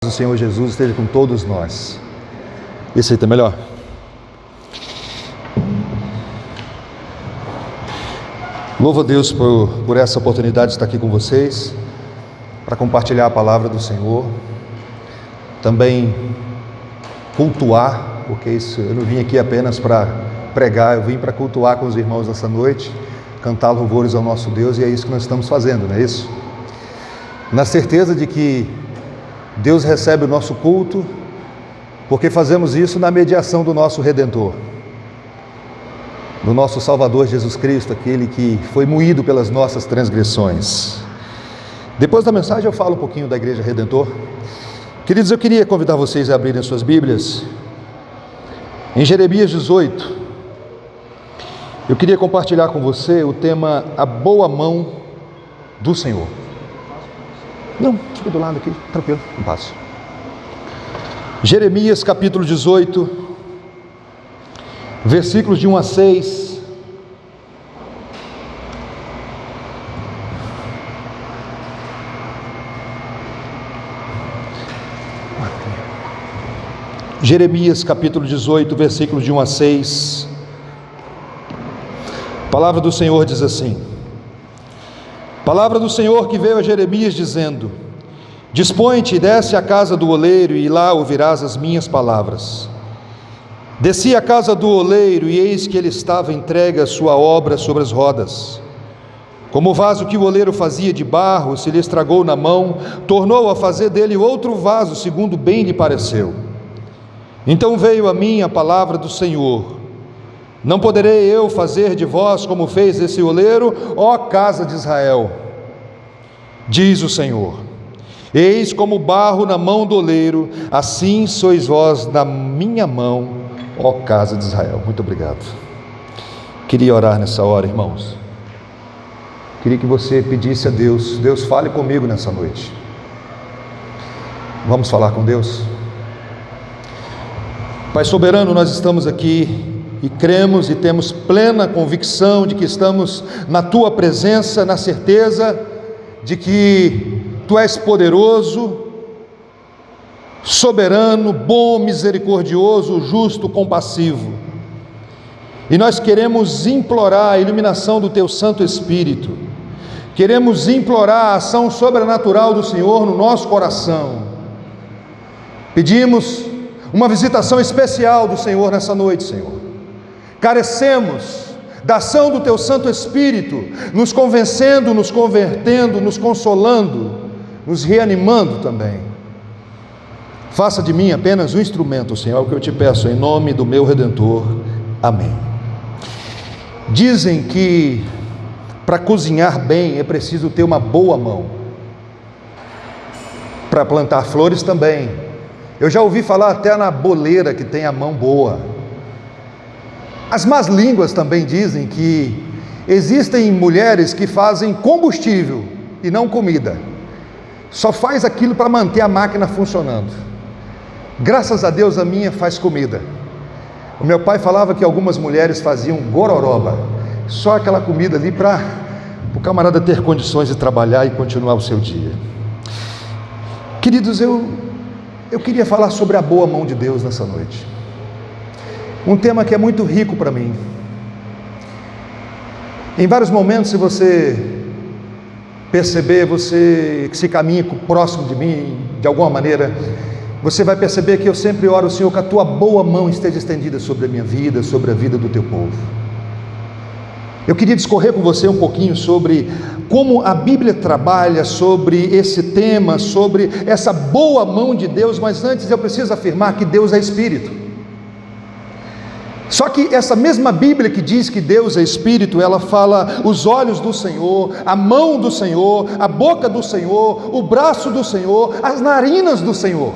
O Senhor Jesus esteja com todos nós. Esse aí está melhor? Louvo a Deus por essa oportunidade de estar aqui com vocês, para compartilhar a palavra do Senhor, também cultuar, porque eu não vim aqui apenas para pregar, eu vim para cultuar com os irmãos nessa noite, cantar louvores ao nosso Deus, e é isso que nós estamos fazendo, não é isso? Na certeza de que Deus recebe o nosso culto, porque fazemos isso na mediação do nosso Redentor, do nosso Salvador Jesus Cristo, aquele que foi moído pelas nossas transgressões. Depois da mensagem eu falo um pouquinho da Igreja Redentor. Queridos, eu queria convidar vocês a abrirem suas Bíblias em Jeremias 18. Eu queria compartilhar com você o tema A Boa Mão do Senhor. Não, fica do lado aqui, tranquilo, não passo. Jeremias capítulo 18, versículos de 1 a 6. Jeremias capítulo 18, versículos de 1 a 6. A palavra do Senhor diz assim: Palavra do Senhor que veio a Jeremias dizendo: Dispõe-te e desce à casa do oleiro, e lá ouvirás as minhas palavras. Desci à casa do oleiro, e eis que ele estava entregue a sua obra sobre as rodas. Como o vaso que o oleiro fazia de barro, se lhe estragou na mão, tornou a fazer dele outro vaso, segundo bem lhe pareceu. Então veio a mim a palavra do Senhor: Não poderei eu fazer de vós como fez esse oleiro, ó casa de Israel? Diz o Senhor: Eis como barro na mão do oleiro, assim sois vós na minha mão, ó casa de Israel. Muito obrigado. Queria orar nessa hora, irmãos. Queria que você pedisse a Deus: Deus, fale comigo nessa noite. Vamos falar com Deus? Pai soberano, nós estamos aqui e cremos e temos plena convicção de que estamos na Tua presença, na certeza de que Tu és poderoso, soberano, bom, misericordioso, justo, compassivo. E nós queremos implorar a iluminação do Teu Santo Espírito, queremos implorar a ação sobrenatural do Senhor no nosso coração. Pedimos uma visitação especial do Senhor nessa noite, Senhor. Carecemos da ação do Teu Santo Espírito, nos convencendo, nos convertendo, nos consolando, nos reanimando também. Faça de mim apenas um instrumento, Senhor, é o que eu te peço, em nome do meu Redentor. Amém. Dizem que para cozinhar bem é preciso ter uma boa mão. Para plantar flores também. Eu já ouvi falar até na boleira que tem a mão boa. As más línguas também dizem que existem mulheres que fazem combustível e não comida. Só faz aquilo para manter a máquina funcionando. Graças a Deus a minha faz comida. O meu pai falava que algumas mulheres faziam gororoba, só aquela comida ali para o camarada ter condições de trabalhar e continuar o seu dia. Queridos, eu queria falar sobre a boa mão de Deus nessa noite. Um tema que é muito rico para mim. Em vários momentos, se você perceber, você que se caminha próximo de mim, de alguma maneira, você vai perceber que eu sempre oro, Senhor, que a Tua boa mão esteja estendida sobre a minha vida, sobre a vida do Teu povo. Eu queria discorrer com você um pouquinho sobre como a Bíblia trabalha sobre esse tema, sobre essa boa mão de Deus, mas antes eu preciso afirmar que Deus é Espírito. Só que essa mesma Bíblia que diz que Deus é Espírito, ela fala os olhos do Senhor, a mão do Senhor, a boca do Senhor, o braço do Senhor, as narinas do Senhor.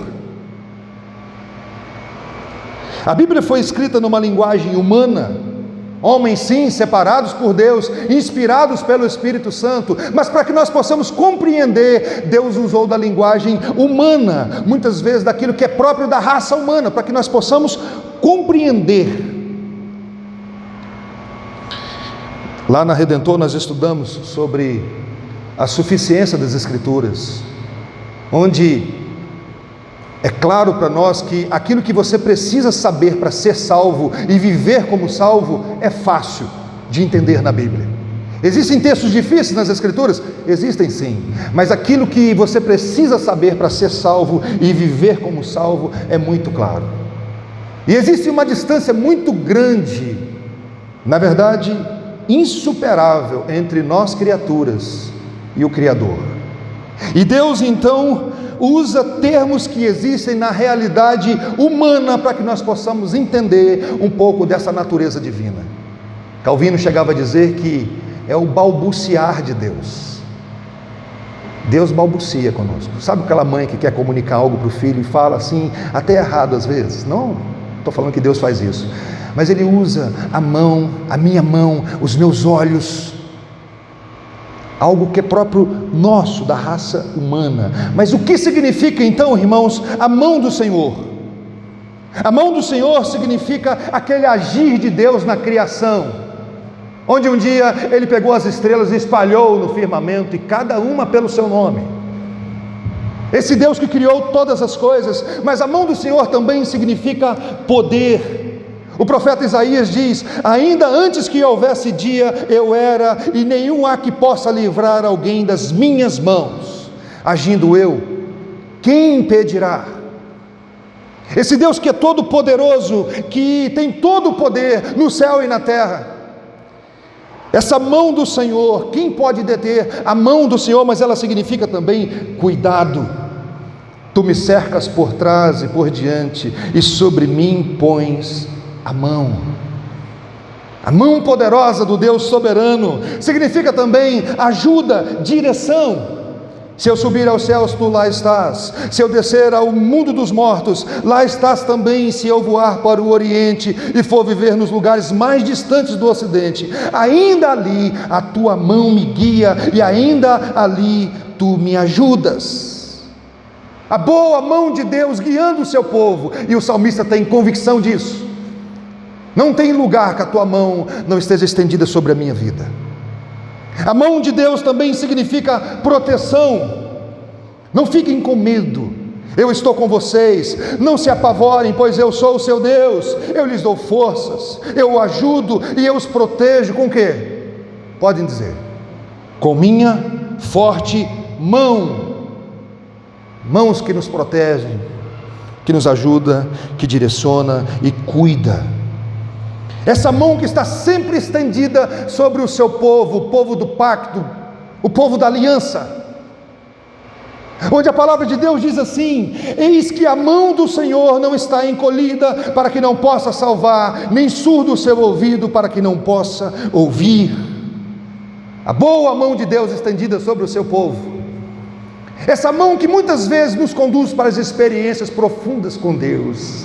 A Bíblia foi escrita numa linguagem humana, homens sim, separados por Deus, inspirados pelo Espírito Santo, mas para que nós possamos compreender, Deus usou da linguagem humana, muitas vezes daquilo que é próprio da raça humana, para que nós possamos compreender. Lá na Redentor nós estudamos sobre a suficiência das Escrituras, onde É claro para nós que aquilo que você precisa saber para ser salvo e viver como salvo é fácil de entender na Bíblia. Existem textos difíceis nas Escrituras? Existem sim, mas aquilo que você precisa saber para ser salvo e viver como salvo é muito claro. E existe uma distância muito grande, na verdade, insuperável entre nós criaturas e o Criador. E Deus então usa termos que existem na realidade humana para que nós possamos entender um pouco dessa natureza divina. Calvino chegava a dizer que é o balbuciar de Deus. Deus balbucia conosco. Sabe aquela mãe que quer comunicar algo para o filho e fala assim, até errado às vezes? Não estou falando que Deus faz isso, mas Ele usa a mão, a minha mão, os meus olhos, algo que é próprio nosso, da raça humana. Mas o que significa então, irmãos, a mão do Senhor? A mão do Senhor significa aquele agir de Deus na criação, onde um dia Ele pegou as estrelas e espalhou no firmamento, e cada uma pelo seu nome. Esse Deus que criou todas as coisas. Mas a mão do Senhor também significa poder. O profeta Isaías diz: ainda antes que houvesse dia, eu era, e nenhum há que possa livrar alguém das minhas mãos. Agindo eu, quem impedirá? Esse Deus que é todo poderoso, que tem todo o poder no céu e na terra. Essa mão do Senhor, quem pode deter a mão do Senhor? Mas ela significa também cuidado. Tu me cercas por trás e por diante, e sobre mim pões a mão. A mão poderosa do Deus soberano significa também ajuda, direção. Se eu subir aos céus, tu lá estás. Se eu descer ao mundo dos mortos, lá estás também. Se eu voar para o oriente e for viver nos lugares mais distantes do ocidente, ainda ali a tua mão me guia, e ainda ali tu me ajudas. A boa mão de Deus guiando o seu povo, e o salmista tem convicção disso. Não tem lugar que a tua mão não esteja estendida sobre a minha vida. A mão de Deus também significa proteção. Não fiquem com medo, eu estou com vocês. Não se apavorem, pois eu sou o seu Deus. Eu lhes dou forças, eu o ajudo e eu os protejo. Com o quê? Podem dizer: com minha forte mão. Mãos que nos protegem, que nos ajuda, que direciona e cuida. Essa mão que está sempre estendida sobre o seu povo, o povo do pacto, o povo da aliança, onde a palavra de Deus diz assim: eis que a mão do Senhor não está encolhida para que não possa salvar, nem surdo o seu ouvido para que não possa ouvir. A boa mão de Deus estendida sobre o seu povo. Essa mão que muitas vezes nos conduz para as experiências profundas com Deus.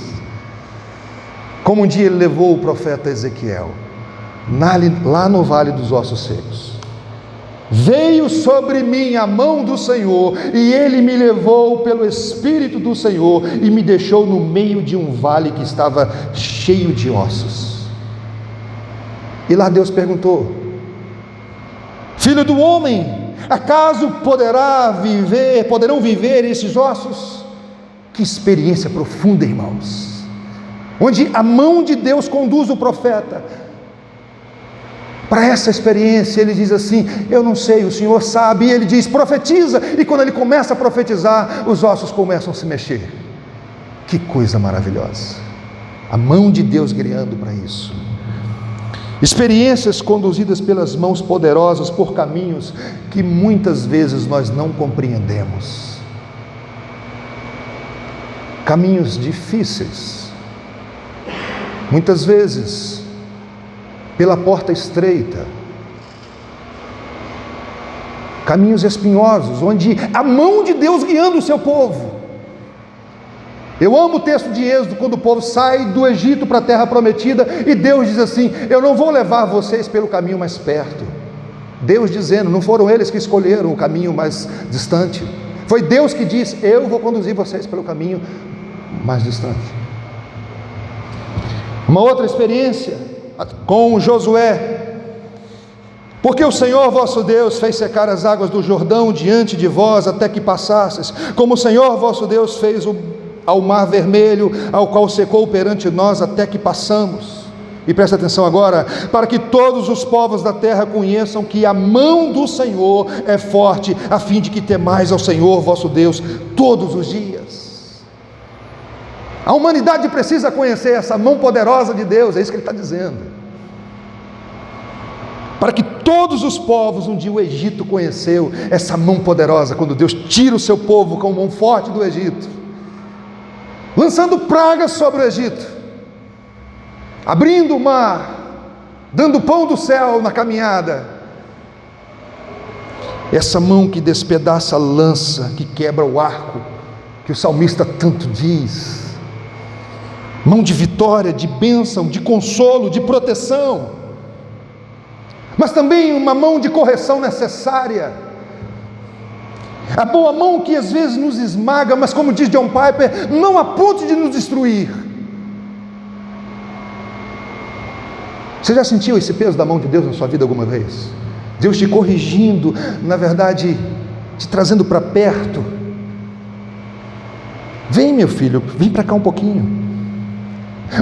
Como um dia Ele levou o profeta Ezequiel, lá no vale dos ossos secos. Veio sobre mim a mão do Senhor, e Ele me levou pelo Espírito do Senhor, e me deixou no meio de um vale que estava cheio de ossos. E lá Deus perguntou: filho do homem, acaso poderão viver esses ossos? Que experiência profunda, irmãos, onde a mão de Deus conduz o profeta para essa experiência. Ele diz assim: eu não sei, o Senhor sabe. E ele diz: profetiza. E quando ele começa a profetizar, os ossos começam a se mexer. Que coisa maravilhosa, a mão de Deus guiando para isso. Experiências conduzidas pelas mãos poderosas por caminhos que muitas vezes nós não compreendemos, caminhos difíceis, muitas vezes pela porta estreita, caminhos espinhosos, onde a mão de Deus guiando o seu povo. Eu amo o texto de Êxodo, quando o povo sai do Egito para a terra prometida, e Deus diz assim: eu não vou levar vocês pelo caminho mais perto. Deus dizendo, não foram eles que escolheram o caminho mais distante, foi Deus que disse: eu vou conduzir vocês pelo caminho mais distante. Uma outra experiência com Josué: porque o Senhor vosso Deus fez secar as águas do Jordão diante de vós, até que passasseis, como o Senhor vosso Deus fez ao mar vermelho, ao qual secou perante nós até que passamos. E presta atenção agora, para que todos os povos da terra conheçam que a mão do Senhor é forte, a fim de que temais ao Senhor vosso Deus todos os dias. A humanidade precisa conhecer essa mão poderosa de Deus, é isso que ele está dizendo. Para que todos os povos, um dia o Egito conheceu essa mão poderosa, quando Deus tira o seu povo com a mão forte do Egito, lançando pragas sobre o Egito, abrindo o mar, dando pão do céu na caminhada. Essa mão que despedaça a lança, que quebra o arco, que o salmista tanto diz, mão de vitória, de bênção, de consolo, de proteção, mas também uma mão de correção necessária, a boa mão que às vezes nos esmaga, mas como diz John Piper, não a ponto de nos destruir. Você já sentiu esse peso da mão de Deus na sua vida alguma vez? Deus te corrigindo, na verdade, te trazendo para perto. Vem, meu filho, vem para cá um pouquinho.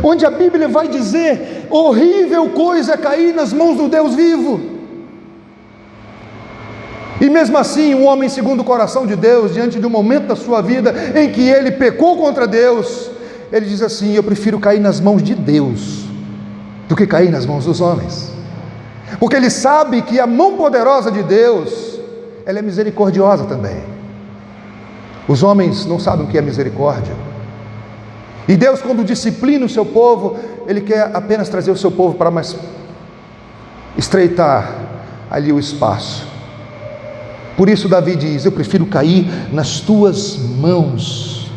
Onde a Bíblia vai dizer, horrível coisa é cair nas mãos do Deus vivo. E mesmo assim, um homem segundo o coração de Deus, diante de um momento da sua vida em que ele pecou contra Deus, ele diz assim: eu prefiro cair nas mãos de Deus do que cair nas mãos dos homens, porque ele sabe que a mão poderosa de Deus, ela é misericordiosa também. Os homens não sabem o que é misericórdia, e Deus, quando disciplina o seu povo, ele quer apenas trazer o seu povo para mais estreitar ali o espaço. Por isso Davi diz: eu prefiro cair nas tuas mãos,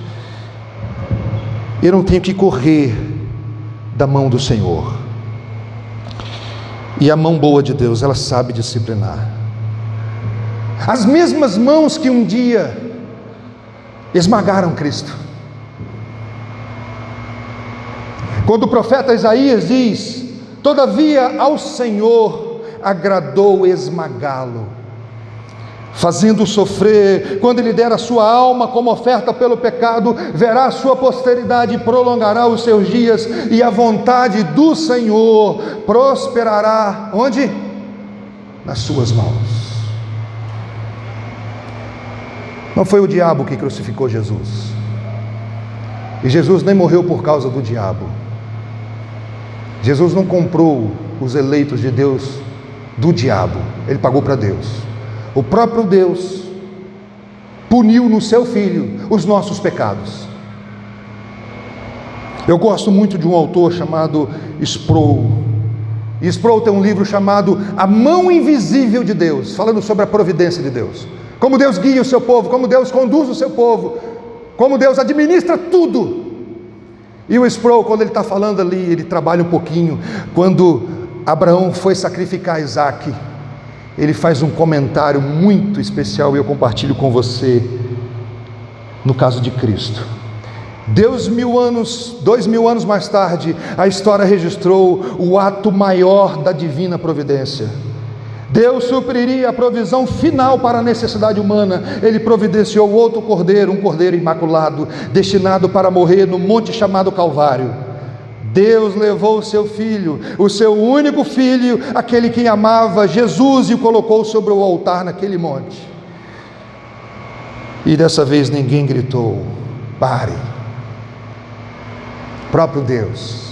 eu não tenho que correr da mão do Senhor. E a mão boa de Deus, ela sabe disciplinar. As mesmas mãos que um dia esmagaram Cristo. Quando o profeta Isaías diz: todavia ao Senhor agradou esmagá-lo, fazendo sofrer. Quando ele der a sua alma como oferta pelo pecado, verá a sua posteridade e prolongará os seus dias, e a vontade do Senhor prosperará, onde? Nas suas mãos. Não foi o diabo que crucificou Jesus, e Jesus nem morreu por causa do diabo. Jesus não comprou os eleitos de Deus do diabo, ele pagou para Deus. O próprio Deus puniu no seu Filho os nossos pecados. Eu gosto muito de um autor chamado Sproul. E Sproul tem um livro chamado A Mão Invisível de Deus, falando sobre a providência de Deus, como Deus guia o seu povo, como Deus conduz o seu povo, como Deus administra tudo. E o Sproul, quando ele está falando ali, ele trabalha um pouquinho, quando Abraão foi sacrificar Isaac, ele faz um comentário muito especial, e eu compartilho com você. No caso de Cristo, Deus 2000 anos mais tarde, a história registrou o ato maior da divina providência. Deus supriria a provisão final para a necessidade humana. Ele providenciou outro cordeiro, um cordeiro imaculado, destinado para morrer no monte chamado Calvário. Deus levou o seu filho, o seu único filho, aquele que amava, Jesus, e o colocou sobre o altar naquele monte. E dessa vez ninguém gritou: pare. Próprio Deus.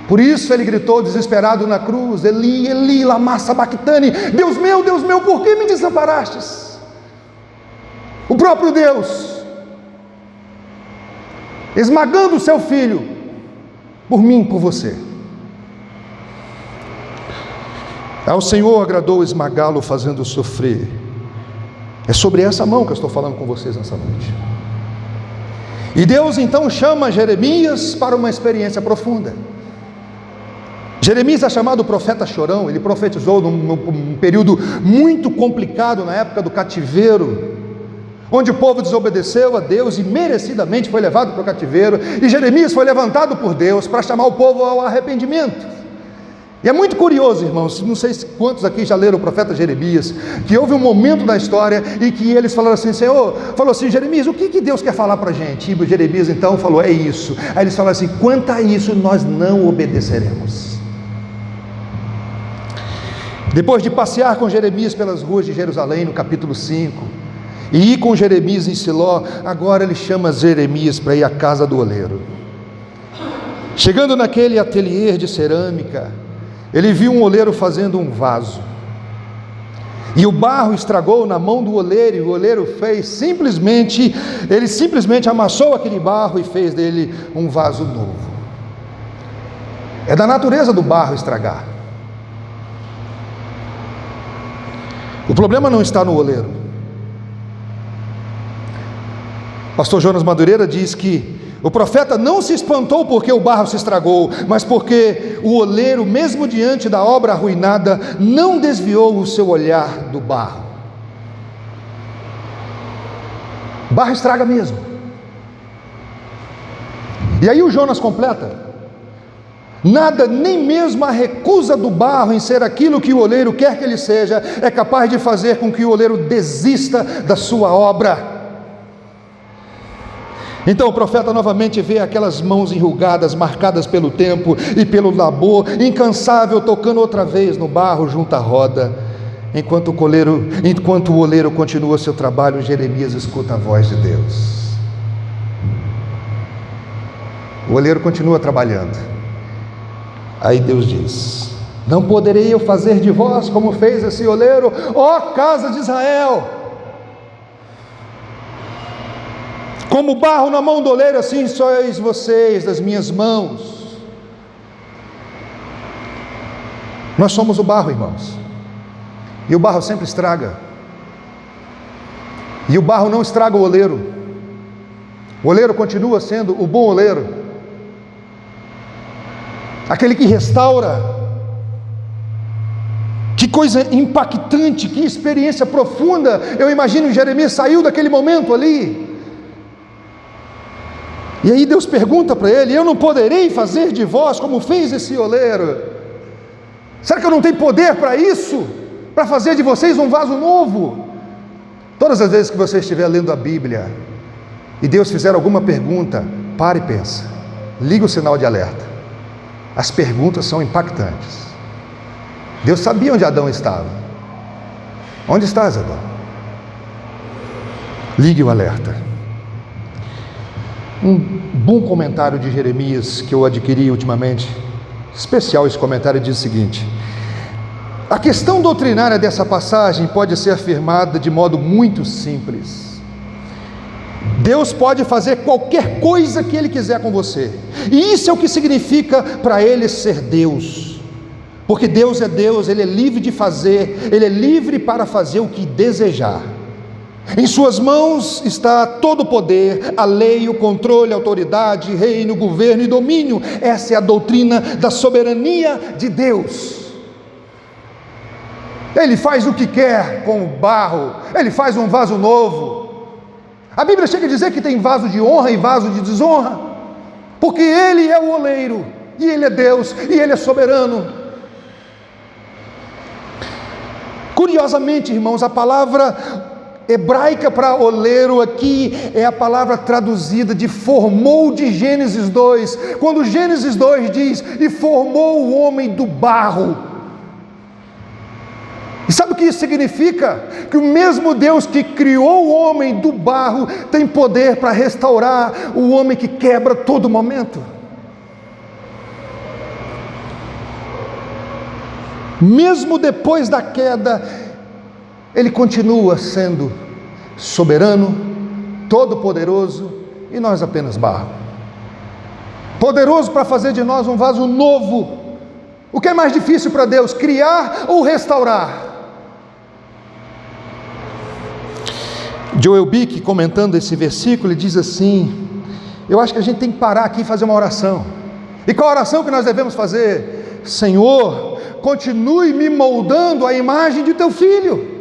Por isso ele gritou desesperado na cruz: Eli, Eli, lama sabachthani, Deus meu, por que me desamparastes? O próprio Deus esmagando o seu filho, por mim, por você. Ao Senhor agradou esmagá-lo, fazendo sofrer. É sobre essa mão que eu estou falando com vocês nessa noite. E Deus então chama Jeremias para uma experiência profunda. Jeremias é chamado profeta chorão. Ele profetizou num período muito complicado, na época do cativeiro, onde o povo desobedeceu a Deus e merecidamente foi levado para o cativeiro. E Jeremias foi levantado por Deus para chamar o povo ao arrependimento. E é muito curioso, irmãos, não sei quantos aqui já leram o profeta Jeremias, que houve um momento da história em que eles falaram assim, Senhor, falou assim, Jeremias, o que Deus quer falar para a gente? E Jeremias então falou, é isso. Aí eles falaram assim, quanto a isso nós não obedeceremos. Depois de passear com Jeremias pelas ruas de Jerusalém, no capítulo 5, e ir com Jeremias em Siló, agora ele chama Jeremias para ir à casa do oleiro. Chegando naquele ateliê de cerâmica, ele viu um oleiro fazendo um vaso, e o barro estragou na mão do oleiro, e o oleiro ele simplesmente amassou aquele barro e fez dele um vaso novo. É da natureza do barro estragar. O problema não está no oleiro. Pastor Jonas Madureira diz que o profeta não se espantou porque o barro se estragou, mas porque o oleiro, mesmo diante da obra arruinada, não desviou o seu olhar do barro. Barro estraga mesmo. E aí o Jonas completa: nada, nem mesmo a recusa do barro em ser aquilo que o oleiro quer que ele seja, é capaz de fazer com que o oleiro desista da sua obra. Então o profeta novamente vê aquelas mãos enrugadas, marcadas pelo tempo e pelo labor, incansável, tocando outra vez no barro junto à roda. Enquanto o oleiro continua seu trabalho, Jeremias escuta a voz de Deus. O oleiro continua trabalhando. Aí Deus diz: não poderei eu fazer de vós como fez esse oleiro, ó casa de Israel? Como barro na mão do oleiro, assim sois vocês das minhas mãos. Nós somos o barro, irmãos, e o barro sempre estraga, e o barro não estraga o oleiro continua sendo o bom oleiro, aquele que restaura. Que coisa impactante, que experiência profunda. Eu imagino Jeremias saiu daquele momento ali, e aí Deus pergunta para ele: eu não poderei fazer de vós como fez esse oleiro? Será que eu não tenho poder para isso? Para fazer de vocês um vaso novo? Todas as vezes que você estiver lendo a Bíblia e Deus fizer alguma pergunta, pare e pensa, liga o sinal de alerta. As perguntas são impactantes. Deus sabia onde Adão estava. Onde estás, Adão? Ligue o alerta. Um bom comentário de Jeremias que eu adquiri ultimamente, especial esse comentário, diz o seguinte: a questão doutrinária dessa passagem pode ser afirmada de modo muito simples. Deus pode fazer qualquer coisa que Ele quiser com você, e isso é o que significa para Ele ser Deus, porque Deus é Deus, Ele é livre de fazer, Ele é livre para fazer o que desejar. Em suas mãos está todo o poder, a lei, o controle, a autoridade, reino, governo e domínio. Essa é a doutrina da soberania de Deus. Ele faz o que quer com o barro, Ele faz um vaso novo. A Bíblia chega a dizer que tem vaso de honra e vaso de desonra, porque Ele é o oleiro, e Ele é Deus, e Ele é soberano. Curiosamente, irmãos, a palavra hebraica para oleiro aqui é a palavra traduzida de formou de Gênesis 2, quando Gênesis 2 diz: e formou o homem do barro. E sabe o que isso significa? Que o mesmo Deus que criou o homem do barro tem poder para restaurar o homem que quebra a todo momento. Mesmo depois da queda, Ele continua sendo soberano, todo-poderoso, e nós apenas barro. Poderoso para fazer de nós um vaso novo. O que é mais difícil para Deus, criar ou restaurar? Joel Bick, comentando esse versículo, ele diz assim: eu acho que a gente tem que parar aqui e fazer uma oração. E qual a oração que nós devemos fazer? Senhor, continue me moldando à imagem de teu Filho.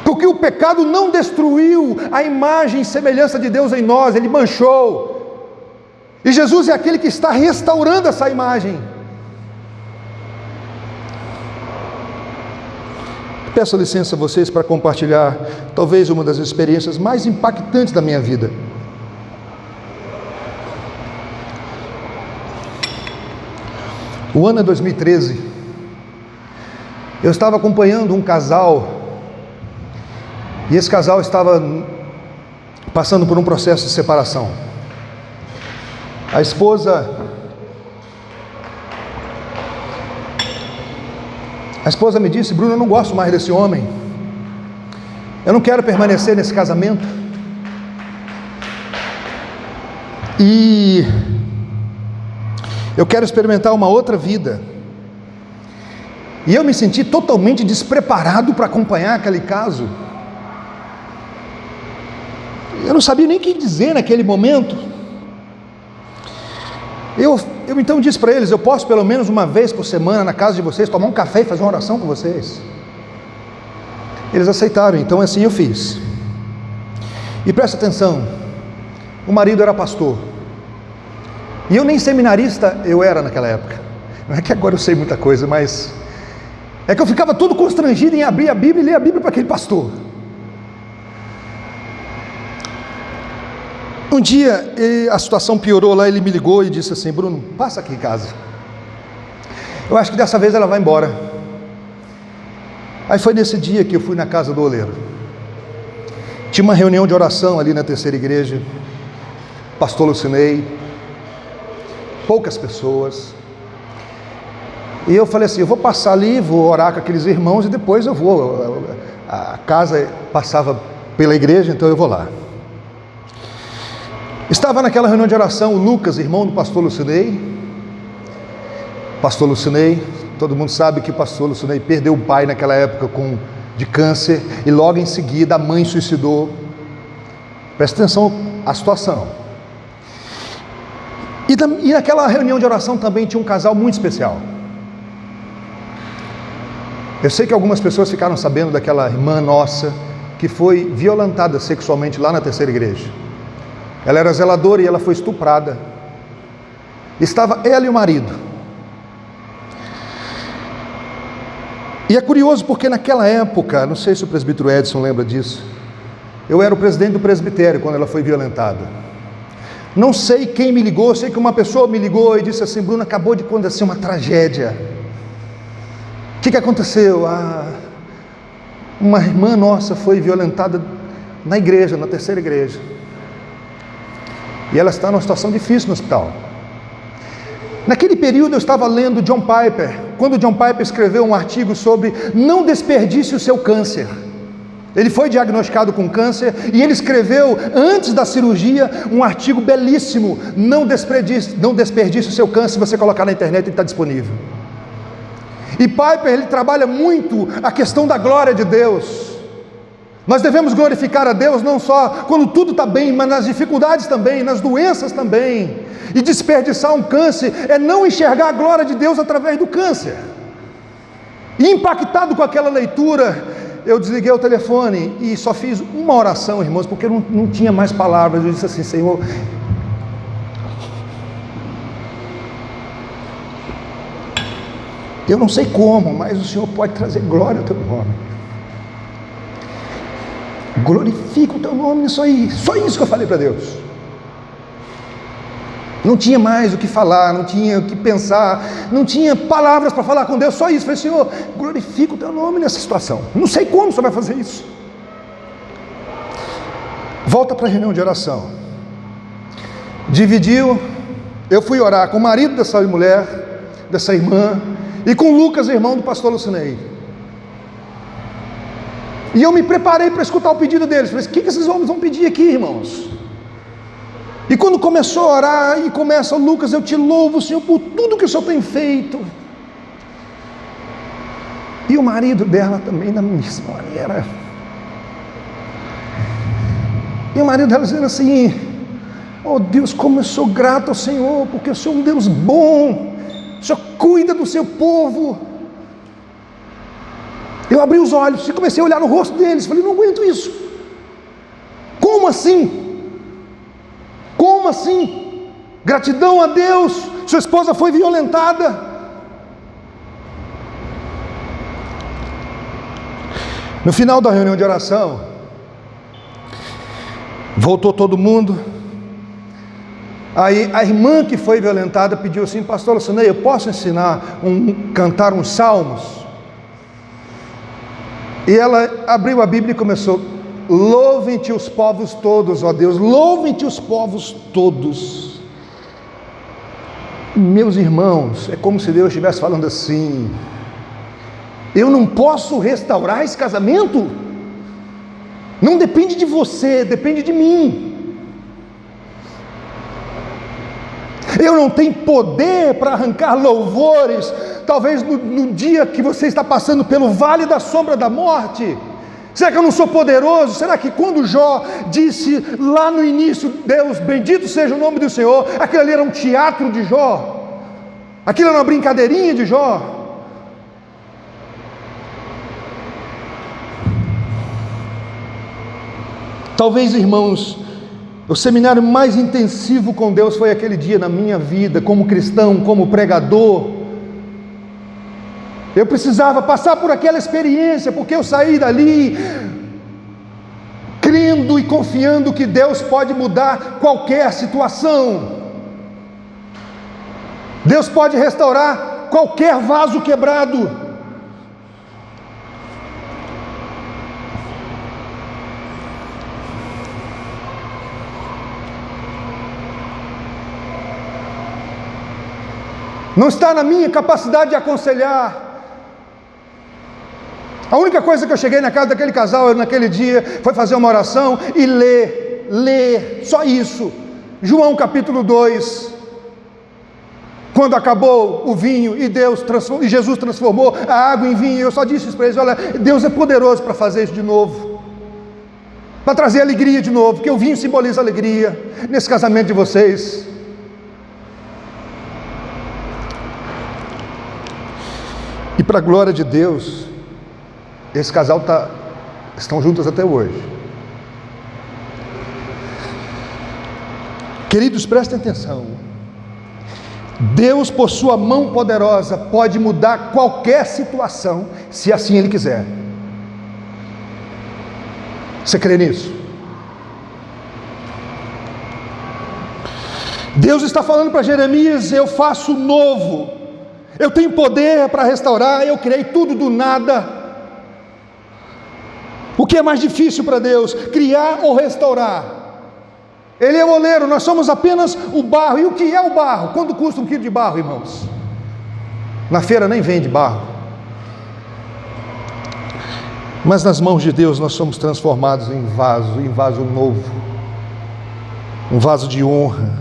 Porque o pecado não destruiu a imagem e semelhança de Deus em nós, ele manchou. E Jesus é aquele que está restaurando essa imagem. Peço licença a vocês para compartilhar talvez uma das experiências mais impactantes da minha vida. O ano é 2013. Eu estava acompanhando um casal, e esse casal estava passando por um processo de separação. A esposa me disse: Bruno, eu não gosto mais desse homem, eu não quero permanecer nesse casamento, e eu quero experimentar uma outra vida. E eu me senti totalmente despreparado para acompanhar aquele caso. Eu não sabia nem o que dizer naquele momento. Eu então disse para eles: eu posso pelo menos uma vez por semana na casa de vocês tomar um café e fazer uma oração com vocês? Eles aceitaram, então assim eu fiz. E presta atenção, o marido era pastor, e eu nem seminarista eu era naquela época. Não é que agora eu sei muita coisa, mas é que eu ficava todo constrangido em abrir a Bíblia e ler a Bíblia para aquele pastor. Um dia a situação piorou lá, ele me ligou e disse assim: Bruno, passa aqui em casa, eu acho que dessa vez ela vai embora. Aí foi nesse dia que eu fui na casa do oleiro. Tinha uma reunião de oração ali na terceira igreja, pastor Lucinei, poucas pessoas, e eu falei assim: eu vou passar ali, vou orar com aqueles irmãos e depois eu vou, a casa passava pela igreja, então eu vou lá. Estava naquela reunião de oração o Lucas, irmão do pastor Lucinei. Pastor Lucinei, todo mundo sabe que o pastor Lucinei perdeu o pai naquela época de câncer, e logo em seguida a mãe suicidou. Presta atenção à situação. E naquela reunião de oração também tinha um casal muito especial. Eu sei que algumas pessoas ficaram sabendo daquela irmã nossa que foi violentada sexualmente lá na terceira igreja. Ela era zeladora e ela foi estuprada. Estava ela e o marido. E é curioso porque naquela época, não sei se o presbítero Edson lembra disso, eu era o presidente do presbitério quando ela foi violentada. Não sei quem me ligou, sei que uma pessoa me ligou e disse assim: Bruno, acabou de acontecer uma tragédia. O que aconteceu? Uma irmã nossa foi violentada na igreja, na terceira igreja. E ela está numa situação difícil no hospital. Naquele período eu estava lendo John Piper, quando John Piper escreveu um artigo sobre não desperdice o seu câncer. Ele foi diagnosticado com câncer e ele escreveu, antes da cirurgia, um artigo belíssimo: não desperdice o seu câncer. Se você colocar na internet, ele está disponível. E Piper, ele trabalha muito a questão da glória de Deus. Nós devemos glorificar a Deus não só quando tudo está bem, mas nas dificuldades também, nas doenças também. E desperdiçar um câncer é não enxergar a glória de Deus através do câncer. E impactado com aquela leitura, eu desliguei o telefone e só fiz uma oração, irmãos, porque eu não tinha mais palavras. Eu disse assim: Senhor, eu não sei como, mas o Senhor pode trazer glória ao teu nome. Glorifica o teu nome nisso aí. Só isso que eu falei para Deus. Não tinha mais o que falar, não tinha o que pensar, não tinha palavras para falar com Deus, só isso. Falei: Senhor, glorifica o teu nome nessa situação. Não sei como você vai fazer isso. Volta para a reunião de oração. Dividiu. Eu fui orar com o marido dessa mulher, dessa irmã, e com o Lucas, irmão do pastor Lucinei. E eu me preparei para escutar o pedido deles. Falei: o que esses homens vão pedir aqui, irmãos? E quando começou a orar, e começa: Lucas, eu te louvo, Senhor, por tudo que o Senhor tem feito. E o marido dela também, da mesma maneira. E o marido dela dizendo assim: oh Deus, como eu sou grato ao Senhor, porque o Senhor é um Deus bom, o Senhor cuida do seu povo. Eu abri os olhos e comecei a olhar no rosto deles. Falei: não aguento isso. Como assim? Como assim? Gratidão a Deus, sua esposa foi violentada. No final da reunião de oração, voltou todo mundo. Aí a irmã que foi violentada pediu assim: pastor Lucinei, eu posso cantar uns salmos? E ela abriu a Bíblia e começou: louvem-te os povos todos, ó Deus, louvem-te os povos todos. Meus irmãos, é como se Deus estivesse falando assim: eu não posso restaurar esse casamento? Não depende de você, depende de mim. Eu não tenho poder para arrancar louvores, talvez no dia que você está passando pelo vale da sombra da morte. Será que eu não sou poderoso? Será que quando Jó disse lá no início: Deus, bendito seja o nome do Senhor, aquilo ali era um teatro de Jó? Aquilo era uma brincadeirinha de Jó? Talvez, irmãos, o seminário mais intensivo com Deus foi aquele dia na minha vida, como cristão, como pregador. Eu precisava passar por aquela experiência, porque eu saí dali crendo e confiando que Deus pode mudar qualquer situação. Deus pode restaurar qualquer vaso quebrado. Não está na minha capacidade de aconselhar. A única coisa que eu cheguei na casa daquele casal naquele dia foi fazer uma oração e ler, só isso. João capítulo 2. Quando acabou o vinho e Jesus transformou a água em vinho, eu só disse isso para eles: olha, Deus é poderoso para fazer isso de novo, para trazer alegria de novo, porque o vinho simboliza alegria nesse casamento de vocês. E para a glória de Deus, esse casal estão juntos até hoje. Queridos, prestem atenção. Deus, por sua mão poderosa, pode mudar qualquer situação, se assim Ele quiser. Você crê nisso? Deus está falando para Jeremias: eu faço novo. Eu tenho poder para restaurar, eu criei tudo do nada. O que é mais difícil para Deus, criar ou restaurar? Ele é o oleiro, nós somos apenas o barro. E o que é o barro? Quanto custa 1 quilo de barro, irmãos? Na feira nem vende barro. Mas nas mãos de Deus nós somos transformados em vaso novo, um vaso de honra,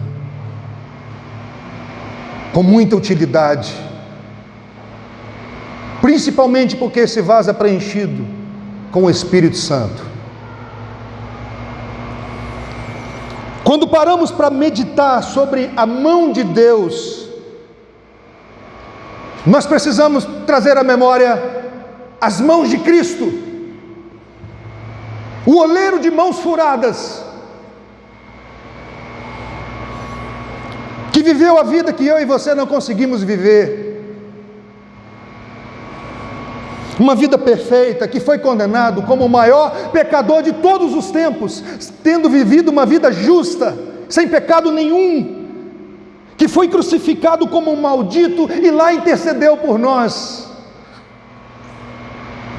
com muita utilidade. Principalmente porque esse vaso é preenchido com o Espírito Santo. Quando paramos para meditar sobre a mão de Deus, nós precisamos trazer à memória as mãos de Cristo, o oleiro de mãos furadas, que viveu a vida que eu e você não conseguimos viver. Uma vida perfeita, que foi condenado como o maior pecador de todos os tempos, tendo vivido uma vida justa, sem pecado nenhum, que foi crucificado como um maldito e lá intercedeu por nós,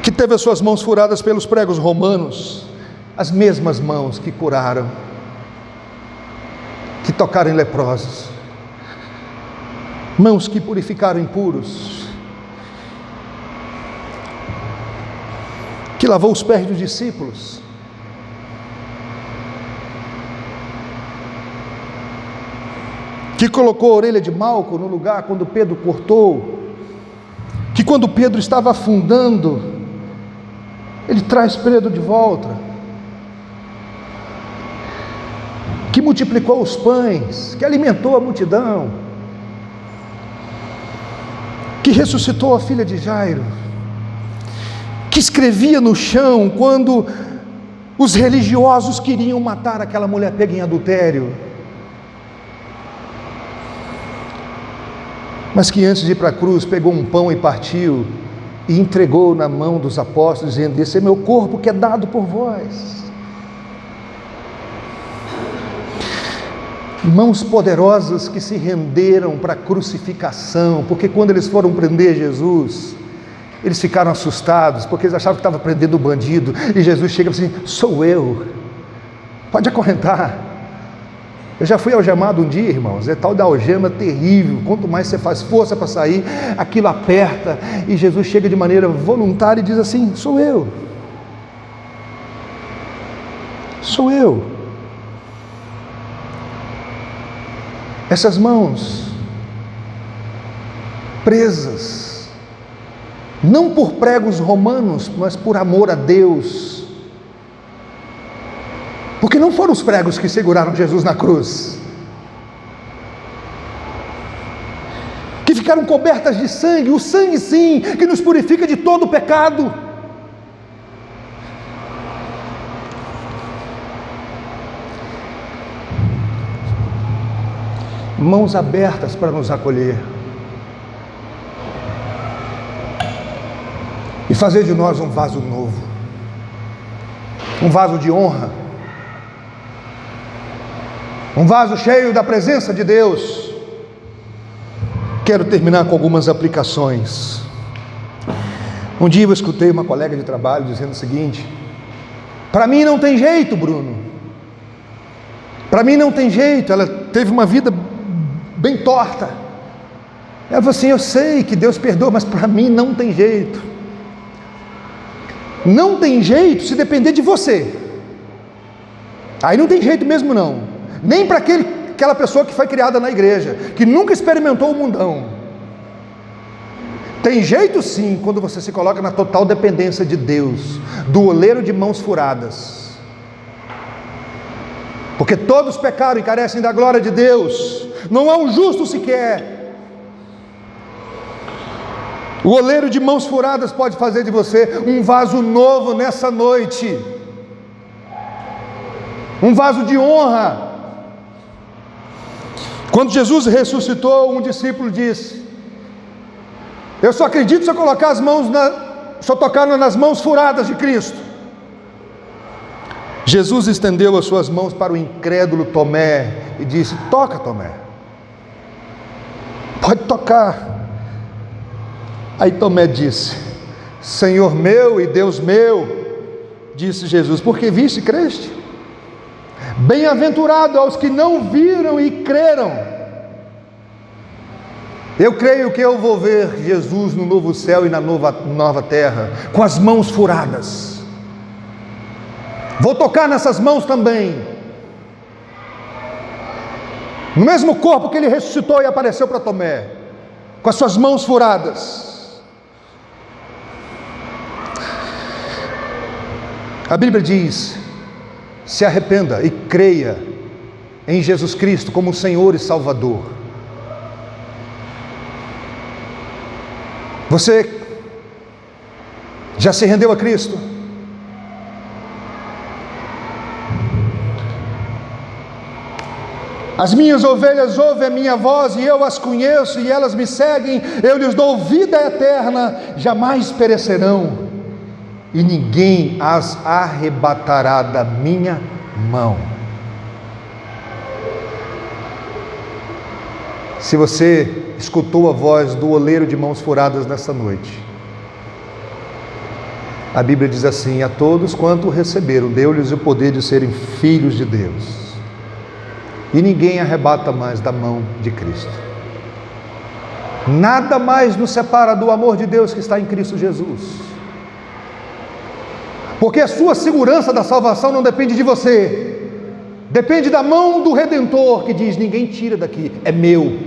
que teve as suas mãos furadas pelos pregos romanos, as mesmas mãos que curaram, que tocaram em leprosos, mãos que purificaram impuros, que lavou os pés dos discípulos, que colocou a orelha de Malco no lugar quando Pedro cortou, que quando Pedro estava afundando, ele traz Pedro de volta, que multiplicou os pães, que alimentou a multidão, que ressuscitou a filha de Jairo, que escrevia no chão quando os religiosos queriam matar aquela mulher pega em adultério, mas que antes de ir para a cruz pegou um pão e partiu e entregou na mão dos apóstolos, dizendo: esse é meu corpo que é dado por vós. Mãos poderosas que se renderam para a crucificação, porque quando eles foram prender Jesus, eles ficaram assustados, porque eles achavam que estava prendendo o bandido, e Jesus chega e fala assim: sou eu, pode acorrentar. Eu já fui algemado um dia, irmãos, é tal da algema terrível, quanto mais você faz força para sair, aquilo aperta, e Jesus chega de maneira voluntária e diz assim: sou eu, sou eu. Essas mãos presas, não por pregos romanos, mas por amor a Deus, porque não foram os pregos que seguraram Jesus na cruz, que ficaram cobertas de sangue, o sangue sim, que nos purifica de todo o pecado. Mãos abertas para nos acolher e fazer de nós um vaso novo, um vaso de honra, um vaso cheio da presença de Deus. Quero terminar com algumas aplicações. Um dia eu escutei uma colega de trabalho dizendo o seguinte: para mim não tem jeito, Bruno, para mim não tem jeito. Ela teve uma vida bem torta. Ela falou assim: eu sei que Deus perdoa, mas para mim não tem jeito. Não tem jeito se depender de você. Aí não tem jeito mesmo não. Nem para aquela pessoa que foi criada na igreja, que nunca experimentou o mundão. Tem jeito sim quando você se coloca na total dependência de Deus, do oleiro de mãos furadas. Porque todos pecaram e carecem da glória de Deus. Não há um justo sequer. O oleiro de mãos furadas pode fazer de você um vaso novo nessa noite, um vaso de honra. Quando Jesus ressuscitou, um discípulo disse: eu só acredito se eu colocar as mãos se eu tocar nas mãos furadas de Cristo. Jesus estendeu as suas mãos para o incrédulo Tomé e disse: toca, Tomé, pode tocar. Aí Tomé disse: Senhor meu e Deus meu. Disse Jesus: porque viste e creste? Bem-aventurado aos que não viram e creram. Eu creio que eu vou ver Jesus no novo céu e na nova terra, com as mãos furadas. Vou tocar nessas mãos também, no mesmo corpo que ele ressuscitou e apareceu para Tomé, com as suas mãos furadas. A Bíblia diz: se arrependa e creia em Jesus Cristo como Senhor e Salvador. Você já se rendeu a Cristo? As minhas ovelhas ouvem a minha voz e eu as conheço e elas me seguem. Eu lhes dou vida eterna, jamais perecerão e ninguém as arrebatará da minha mão. Se você escutou a voz do oleiro de mãos furadas nessa noite, a Bíblia diz assim: a todos quanto receberam, deu-lhes o poder de serem filhos de Deus, e ninguém arrebata mais da mão de Cristo. Nada mais nos separa do amor de Deus que está em Cristo Jesus, porque a sua segurança da salvação não depende de você, depende da mão do Redentor, que diz: ninguém tira daqui, é meu,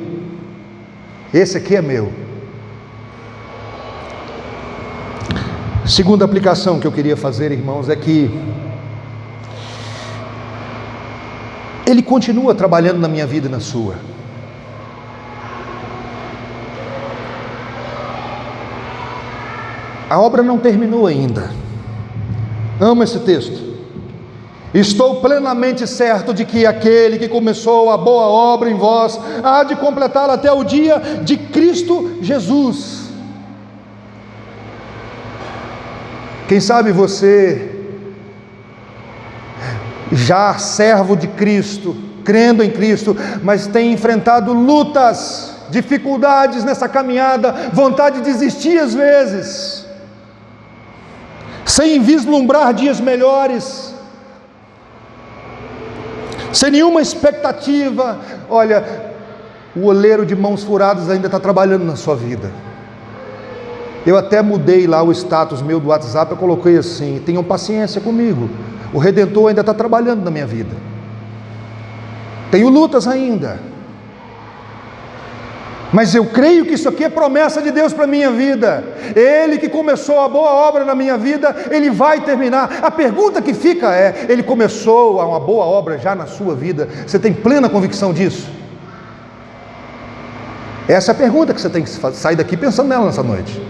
esse aqui é meu. Segunda aplicação que eu queria fazer, irmãos, é que Ele continua trabalhando na minha vida e na sua. A obra não terminou ainda. Amo esse texto. Estou plenamente certo de que aquele que começou a boa obra em vós há de completá-la até o dia de Cristo Jesus. Quem sabe você, já servo de Cristo, crendo em Cristo, mas tem enfrentado lutas, dificuldades nessa caminhada, vontade de desistir às vezes, sem vislumbrar dias melhores, sem nenhuma expectativa. Olha, o oleiro de mãos furadas ainda está trabalhando na sua vida. Eu até mudei lá o status meu do WhatsApp, eu coloquei assim: tenham paciência comigo, o Redentor ainda está trabalhando na minha vida. Tenho lutas ainda, mas eu creio que isso aqui é promessa de Deus para a minha vida. Ele que começou a boa obra na minha vida, Ele vai terminar. A pergunta que fica é: Ele começou uma boa obra já na sua vida? Você tem plena convicção disso? Essa é a pergunta que você tem que sair daqui pensando nela nessa noite.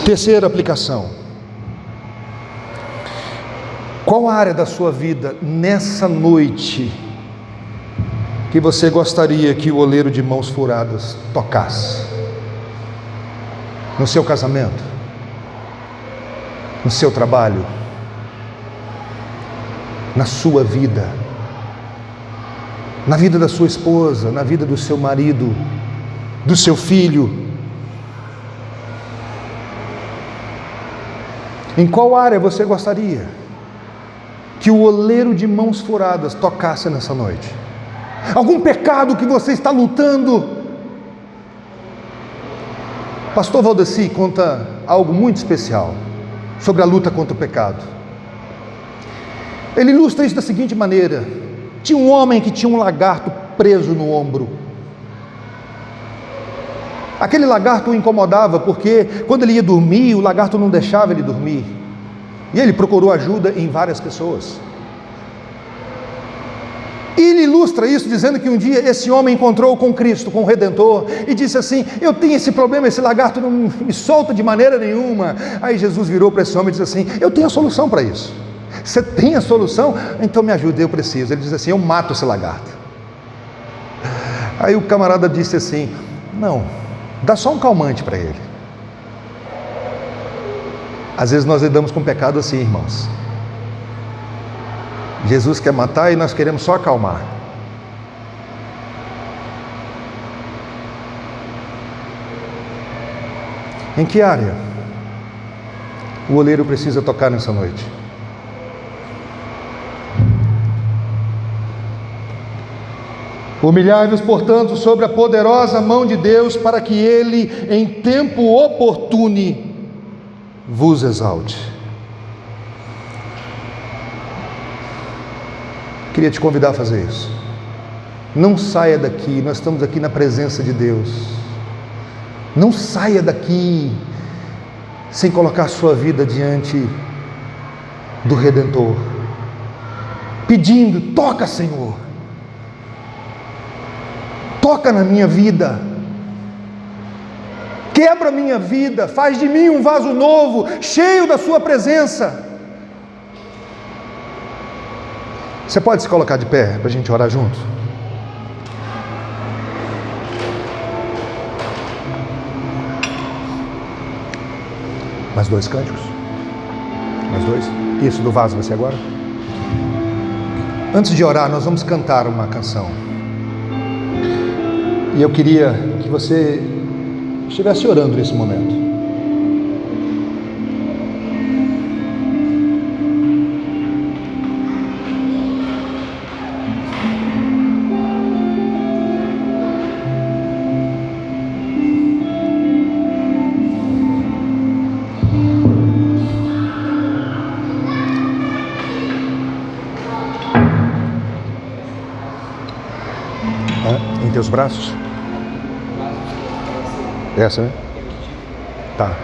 Terceira aplicação: qual área da sua vida nessa noite que você gostaria que o oleiro de mãos furadas tocasse? No seu casamento? No seu trabalho? Na sua vida? Na vida da sua esposa? Na vida do seu marido? Do seu filho? Em qual área você gostaria que o oleiro de mãos furadas tocasse nessa noite? Algum pecado que você está lutando? Pastor Valdeci conta algo muito especial sobre a luta contra o pecado. Ele ilustra isso da seguinte maneira: tinha um homem que tinha um lagarto preso no ombro. Aquele lagarto o incomodava, porque quando ele ia dormir, o lagarto não deixava ele dormir. E ele procurou ajuda em várias pessoas. E ele ilustra isso dizendo que um dia esse homem encontrou com Cristo, com o Redentor, e disse assim: eu tenho esse problema, esse lagarto não me solta de maneira nenhuma. Aí Jesus virou para esse homem e disse assim: eu tenho a solução para isso. Você tem a solução? Então me ajude, eu preciso. Ele diz assim: eu mato esse lagarto. Aí o camarada disse assim: não, dá só um calmante para ele. Às vezes nós lidamos com pecado assim, irmãos. Jesus quer matar e nós queremos só acalmar. Em que área o oleiro precisa tocar nessa noite? Humilhai-vos, portanto, sobre a poderosa mão de Deus, para que Ele, em tempo oportuno, vos exalte. Queria te convidar a fazer isso. Não saia daqui, nós estamos aqui na presença de Deus. Não saia daqui sem colocar a sua vida diante do Redentor, pedindo: toca, Senhor, toca na minha vida, quebra a minha vida, faz de mim um vaso novo, cheio da sua presença. Você pode se colocar de pé para a gente orar junto? Mais dois cânticos? Mais dois? Isso, do vaso vai ser agora? Antes de orar, nós vamos cantar uma canção. E eu queria que você estivesse orando nesse momento. Em teus braços? Essa, né? Tá.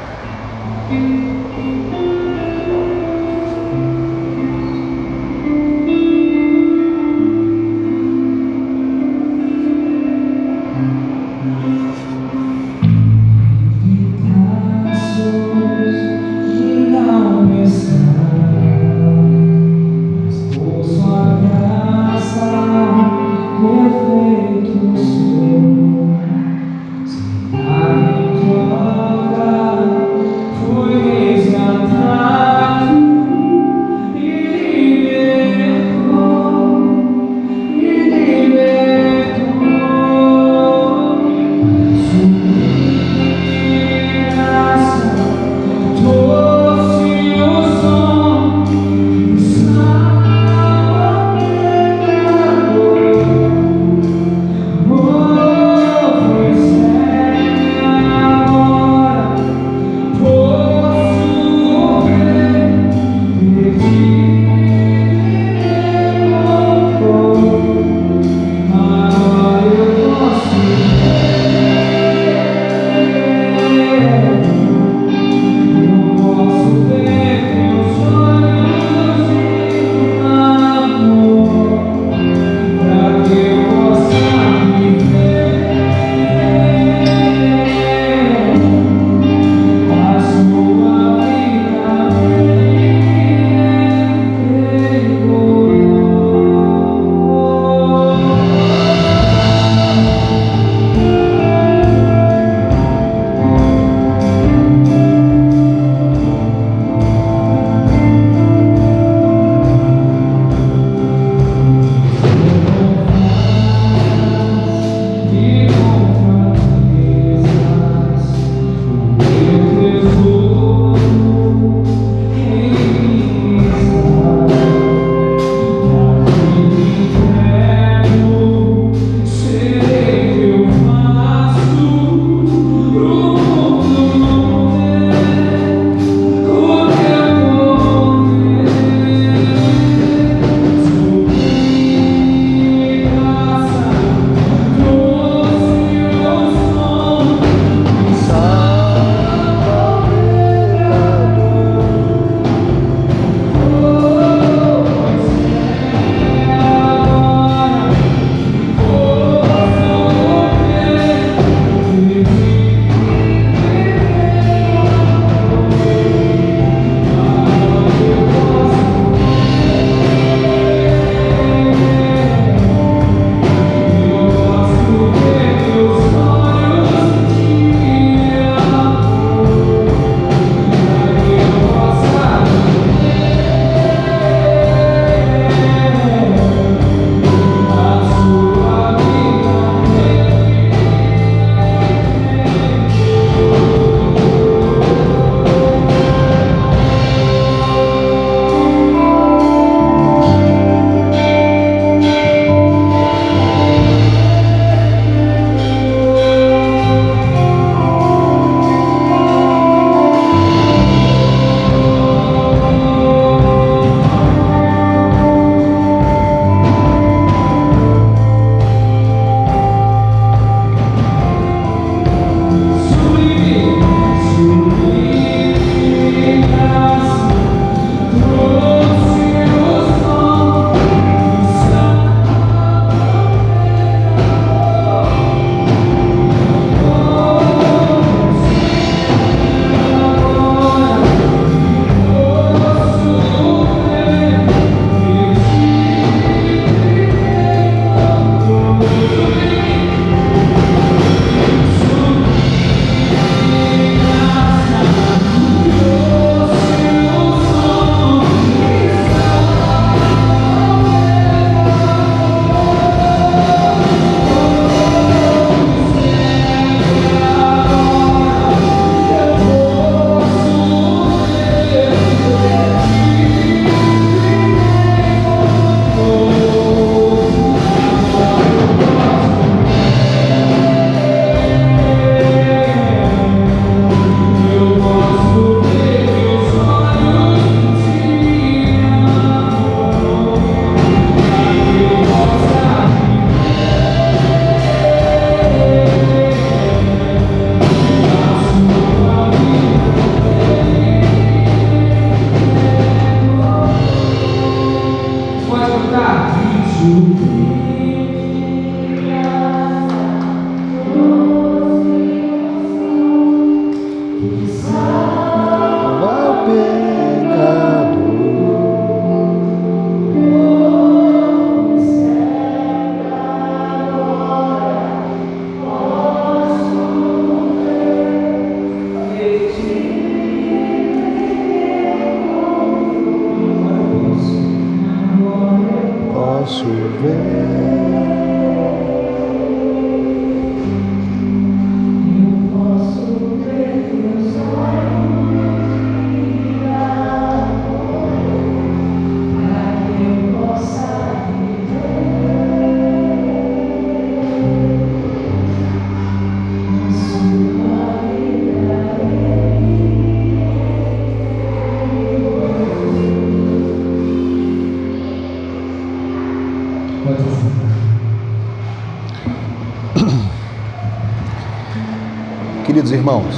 Queridos irmãos,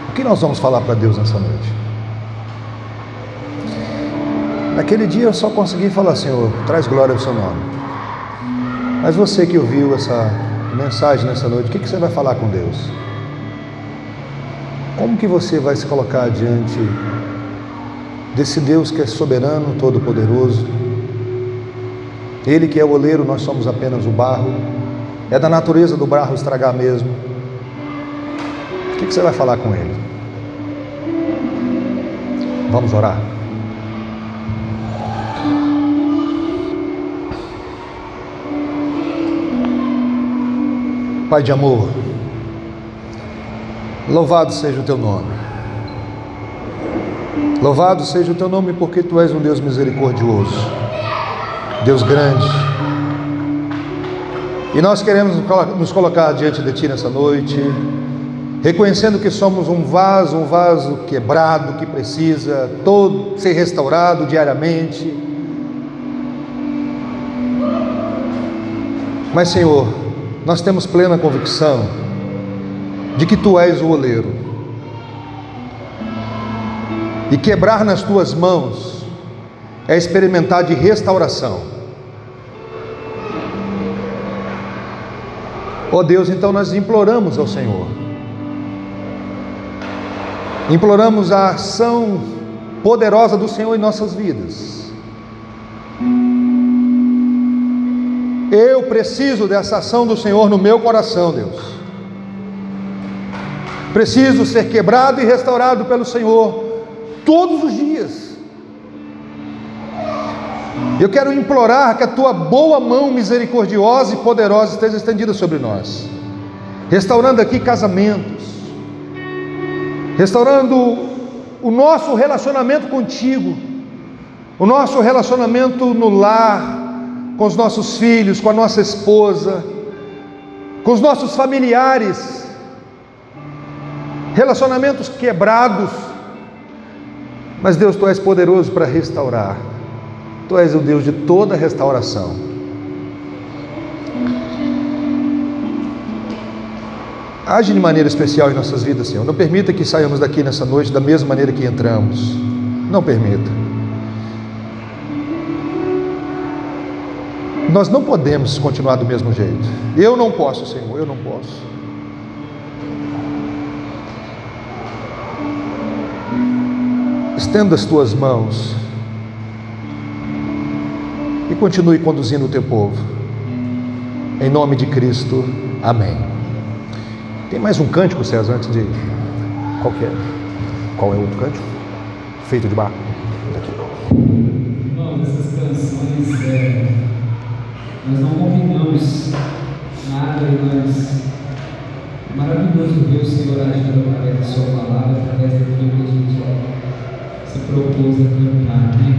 o que nós vamos falar para Deus nessa noite? Naquele dia eu só consegui falar: Senhor, traz glória ao seu nome. Mas você que ouviu essa mensagem nessa noite, o que você vai falar com Deus? Como que você vai se colocar diante desse Deus que é soberano, todo-poderoso? Ele que é o oleiro, nós somos apenas o barro. É da natureza do barro estragar mesmo. O que você vai falar com Ele? Vamos orar. Pai de amor, louvado seja o teu nome. Louvado seja o teu nome, porque tu és um Deus misericordioso, Deus grande. E nós queremos nos colocar diante de ti nessa noite, reconhecendo que somos um vaso quebrado, que precisa todo ser restaurado diariamente. Mas, Senhor, nós temos plena convicção de que tu és o oleiro, e quebrar nas tuas mãos é experimentar de restauração. Ó Deus, então nós imploramos ao Senhor, imploramos a ação poderosa do Senhor em nossas vidas. Eu preciso dessa ação do Senhor no meu coração, Deus. Preciso ser quebrado e restaurado pelo Senhor todos os dias. Eu quero implorar que a tua boa mão misericordiosa e poderosa esteja estendida sobre nós, restaurando aqui casamentos, restaurando o nosso relacionamento contigo, o nosso relacionamento no lar, com os nossos filhos, com a nossa esposa, com os nossos familiares, relacionamentos quebrados. Mas Deus, tu és poderoso para restaurar. Tu és o Deus de toda restauração. Age de maneira especial em nossas vidas, Senhor. Não permita que saiamos daqui nessa noite da mesma maneira que entramos. Não permita. Nós não podemos continuar do mesmo jeito. Eu não posso, Senhor, eu não posso. Estenda as tuas mãos e continue conduzindo o teu povo. Em nome de Cristo, amém. Tem mais um cântico, César, antes de... Qual é o outro cântico? Feito de barro. Daqui. Irmãos, essas canções, nós não combinamos nada, mas é maravilhoso ver o Senhor agindo através da sua palavra, através daquilo que a gente se propôs a cantar, né?